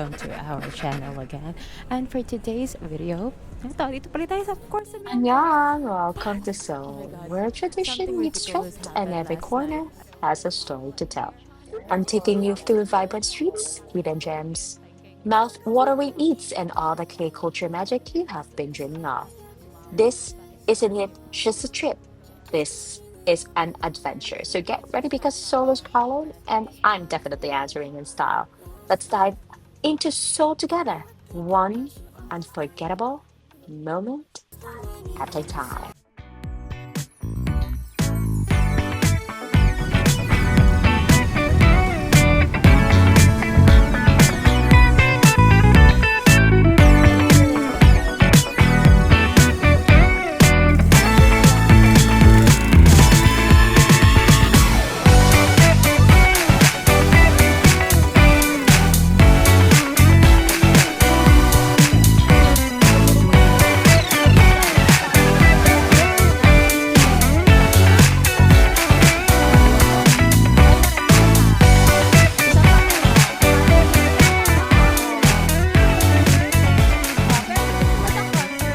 Welcome to our channel again. And for today's video, dito pala tayo sa course of Annyeong! Welcome to Oh my Seoul, god, where something tradition meets ridiculous trend and happened every last night. corner has a story to tell. I'm taking you through vibrant streets, hidden gems, mouth-watering eats, and all the K-culture magic you have been dreaming of. This isn't it just a trip. This is an adventure. So get ready because Seoul is calling, and I'm definitely answering in style. Let's dive into Seoul together, one unforgettable moment at a time.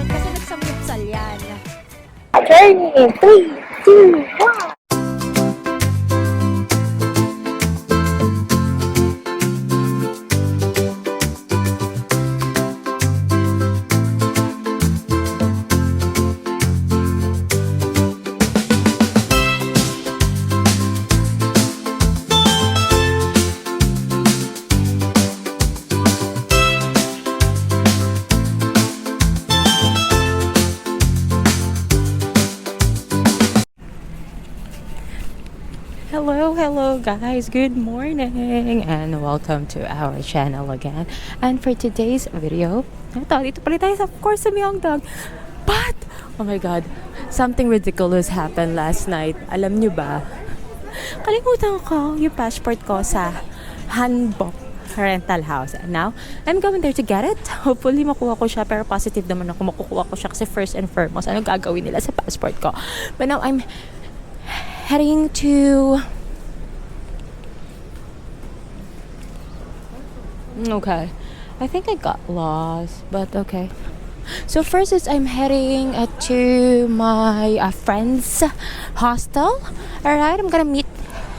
Kasi nagsamlupsal yan. Journey, three, two, one. Hello guys, good morning and welcome to our channel again. And for today's video, dito pala tayo sa course of Myeongdong. But, oh my god, something ridiculous happened last night. Alam nyo ba? Kalimutan ko yung passport ko sa Hanbok rental house. And now, I'm going there to get it. Hopefully, makuha ko siya. Pero positive naman ako makukuha ko siya kasi first and foremost, ano gagawin nila sa passport ko. But now, I'm heading to... Okay. I think I got lost, but okay. So first is I'm heading to my friend's hostel. Alright, I'm gonna meet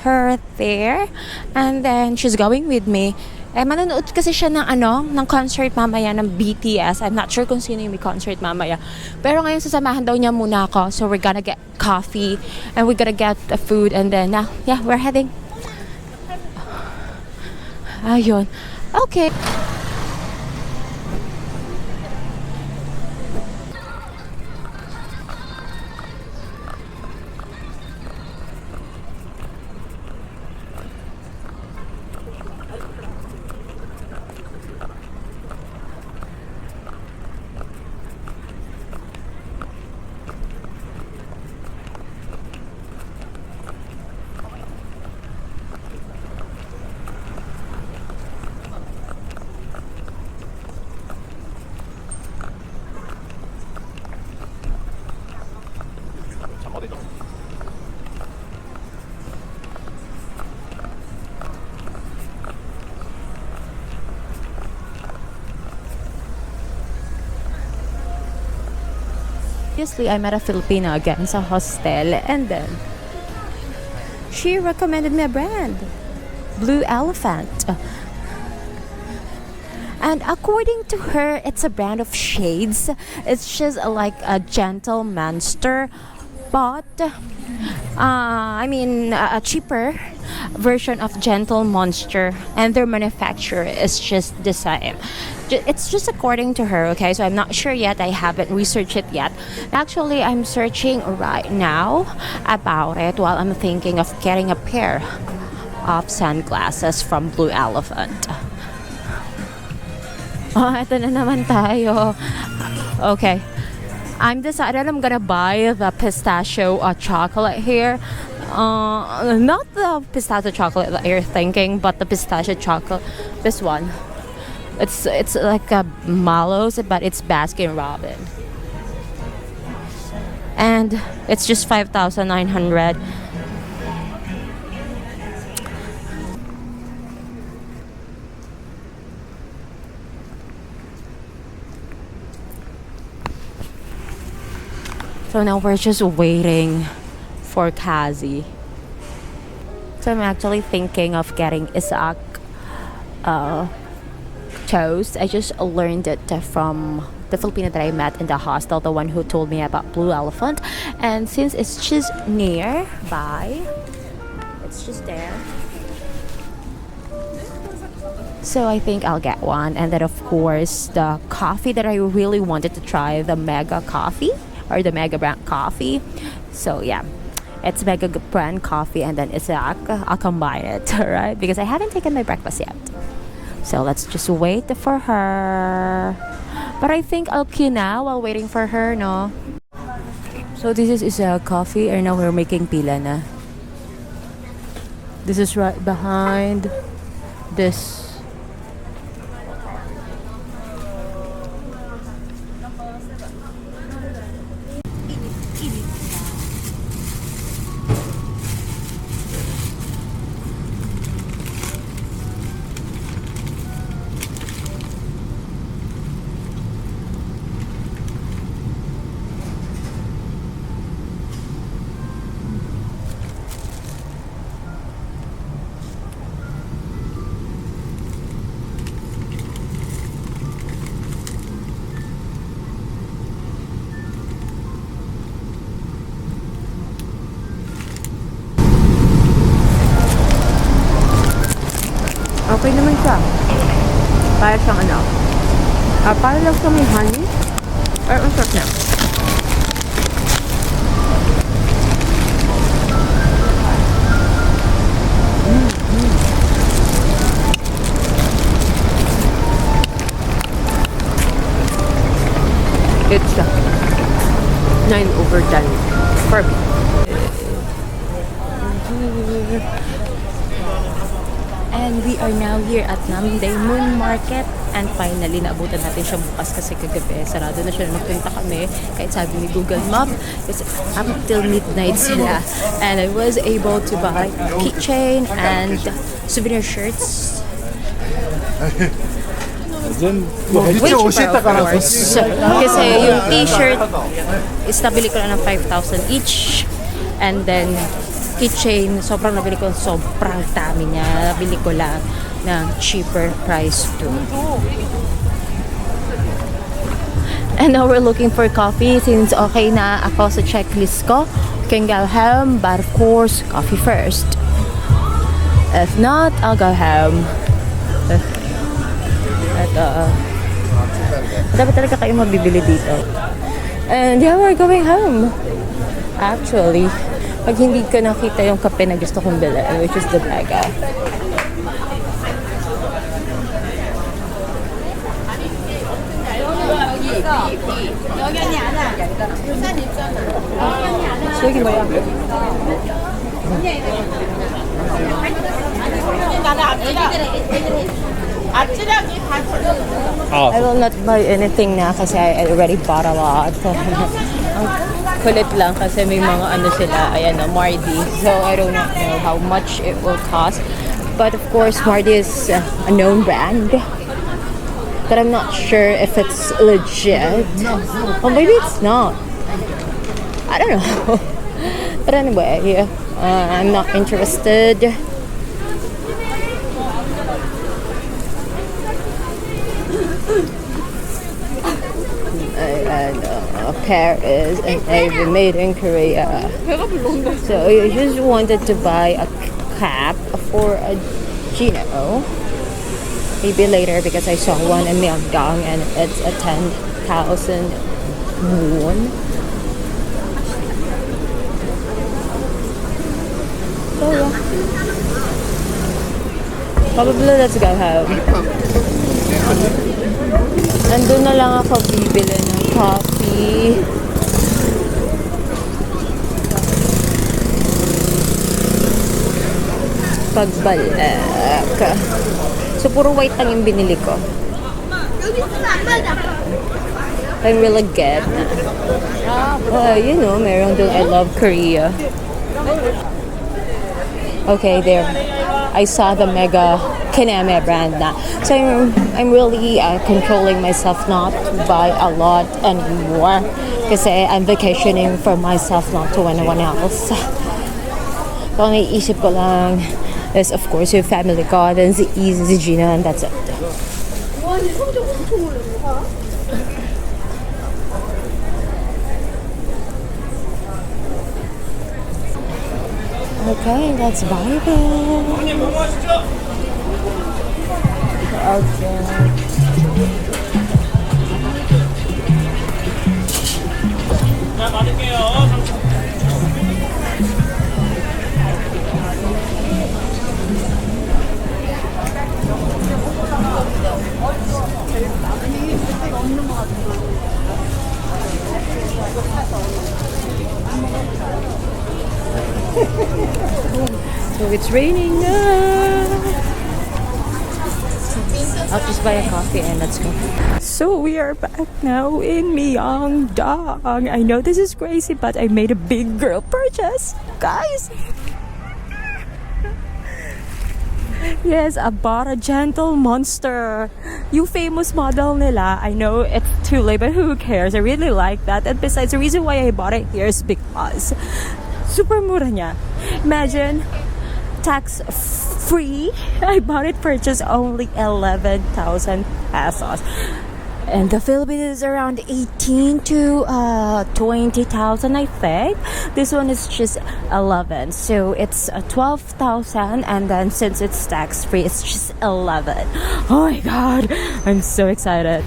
her there. And then she's going with me. Manonood kasi siya ng concert mamaya ng BTS. I'm not sure kung sino yung may concert mamaya. Pero ngayon sasamahan daw niya muna ako. So we're gonna get coffee and we're gonna get the food and then yeah, we're heading. Ayun. Okay. Obviously, I met a Filipino again sa hostel and then she recommended me a brand, Blue Elephant. And according to her, it's a brand of shades. It's just like a gentle monster, but a cheaper version of gentle monster, and their manufacturer is just the same. It's just according to her, okay? So I'm not sure yet. I haven't researched it yet. Actually, I'm searching right now about it while I'm thinking of getting a pair of sunglasses from Blue Elephant. Oh, eto na naman tayo. Okay. I'm decided I'm gonna buy the pistachio chocolate here. Not the pistachio chocolate that you're thinking, but the pistachio chocolate. This one. It's like a Mallows, but it's Baskin Robbins. And it's just 5,900. So now we're just waiting for Kazi. So I'm actually thinking of getting Isaac Toast. I just learned it from the Filipino that I met in the hostel, the one who told me about Blue Elephant. And since it's just nearby, it's just there. So I think I'll get one. And then of course the coffee that I really wanted to try, the Mega Coffee or the Mega brand coffee. So yeah, it's Mega brand coffee and then Isaac. I'll combine it, alright? Because I haven't taken my breakfast yet. So let's just wait for her. But I think I'll queue now while waiting for her, no? So this is a coffee and now we're making pila na. This is right behind this. Okay naman siya. Para siyang ano. Para lang sa may honey. Ay, ang sarap niya. It's 9/10 for me. And we are now here at Namdaemun Market. And finally, naabutan natin siya bukas kasi kagabi. Sarado na siya. Nagpunta kami. Kahit sabi ni Google Map, it's up till midnight sila. And I was able to buy Keychain and Souvenir Shirts. Which of course. Kasi yung t-shirt is nabili ko na ng 5,000 each. And then Keychain, sobrang nabili ko, sobrang dami niya. Nabili ko lang ng cheaper price too. And now we're looking for coffee since okay na ako sa checklist ko. Can go home, but of course, coffee first. If not, I'll go home. Dapat talaga kayo mabibili dito. And yeah, we're going home. Actually, pag hindi ko nakita yung kape na gusto kong bilhin, which is the Mega. So, yun ba yan? I will not buy anything na kasi I already bought a lot. Ang kulit lang kasi may mga ano sila, ayan na, Mardi. So I don't know how much it will cost. But of course, Mardi is a known brand. But I'm not sure if it's legit. Or maybe it's not. I don't know. But anyway, I'm not interested. And Paris and I've made in Korea. So I just wanted to buy a cap for a Gino. Maybe later because I saw one in Myeongdong and it's a 10,000 won. So yeah. Probably let's go home. And doon na lang ako bibili ng coffee. Pagbalik. So, puro white lang yung binili ko. I'm really good. You know, meron doon I love Korea. Okay, there. I saw the Mega Kineme brand na. So I'm really controlling myself not to buy a lot anymore. Kasi I'm vacationing for myself, not to anyone else. So ang iisip ko lang is of course yung family ko, then si Yzzy, si Gina, and that's it. Okay, let's vibe it. Okay. So it's raining now. I'll just buy a coffee and let's go. So we are back now in Myeongdong. I know this is crazy, but I made a big girl purchase, guys. Yes, I bought a gentle monster. You famous model nila. I know it's too late, but who cares? I really like that. And besides, the reason why I bought it here is because super mura niya. Imagine, tax free. I bought it purchase only 11,000 pesos. And the Philippines is around 18 to 20,000, I think. This one is just 11, so it's 12,000, and then since it's tax free, it's just 11. Oh my god, I'm so excited.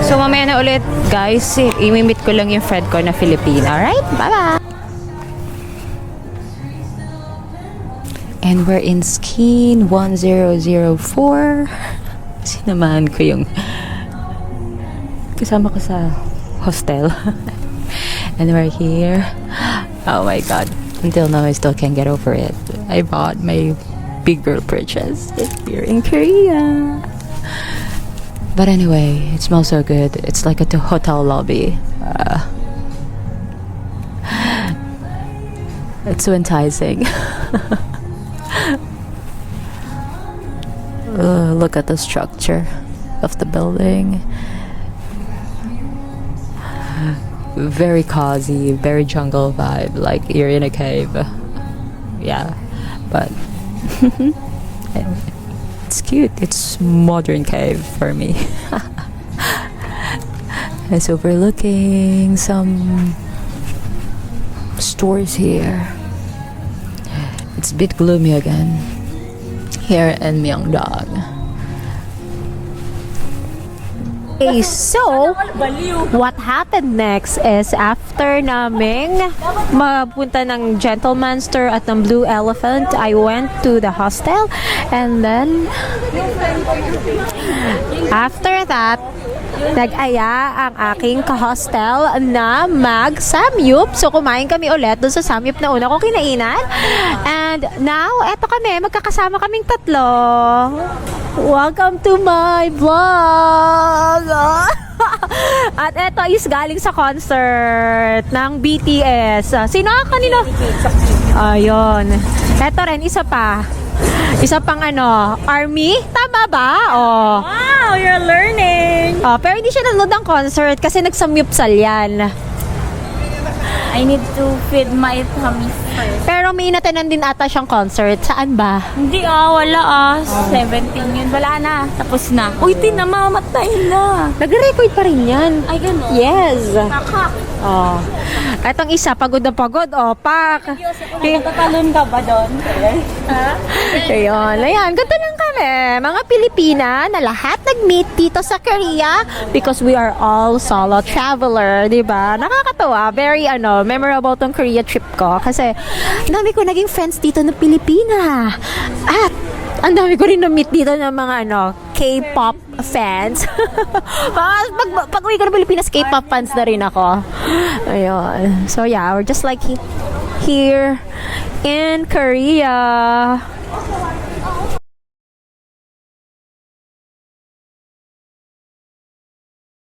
So mamaya na ulit guys, i-meet ko lang yung friend ko na Filipina. Alright, bye-bye! And we're in Skin 1004. Sinamahan ko yung kasama ko sa hostel. And we're here. Oh my god, until now I still can't get over it. I bought my big girl purchase here in Korea. But anyway, it smells so good. It's like a hotel lobby. It's so enticing. Look at the structure of the building. Very cozy, very jungle vibe, like you're in a cave. Yeah, but it's cute. It's modern cave for me. It's overlooking some stores here. It's a bit gloomy again here in Myeongdong. Okay, so what happened next is after naming mapunta ng Gentleman Store at ng Blue Elephant, I went to the hostel, and then after that, nag-aya ang aking ka-hostel na mag-samyup. So, kumain kami ulit doon sa samyup na una ko kinainan. And now, eto kami, magkakasama kaming tatlo. Welcome to my vlog! At eto is galing sa concert ng BTS. Sino ang kanino? Ayun. Eto rin, isa pa. Isa pang army? Tama ba? Oh. Wow, you're learning. Oh, pero hindi siya nanonood ng concert kasi nagsamyupsal yan. I need to feed my tummy first. Pero may inatanan din ata siyang concert. Saan ba? Hindi wala 17 yun. Wala na. Tapos na. Uy, namamatay na. Nag-record pa rin yan. Ay, gano'n? Yes. Baka. Oh. Etong isa, pagod na pagod. Oh, pak. Natatalon ka ba doon? Ayun, ayan, ganda lang kami. Mga Pilipina na lahat nag-meet dito sa Korea because we are all solo traveler, di ba? Nakakatawa. Very, memorable tong Korea trip ko kasi ang dami ko naging friends dito na Pilipina. At ang dami ko rin na-meet dito ng mga K-pop fans. Pag uwi ko ng Pilipinas, K-pop fans na rin ako. Ayun. So yeah, we're just like here in Korea.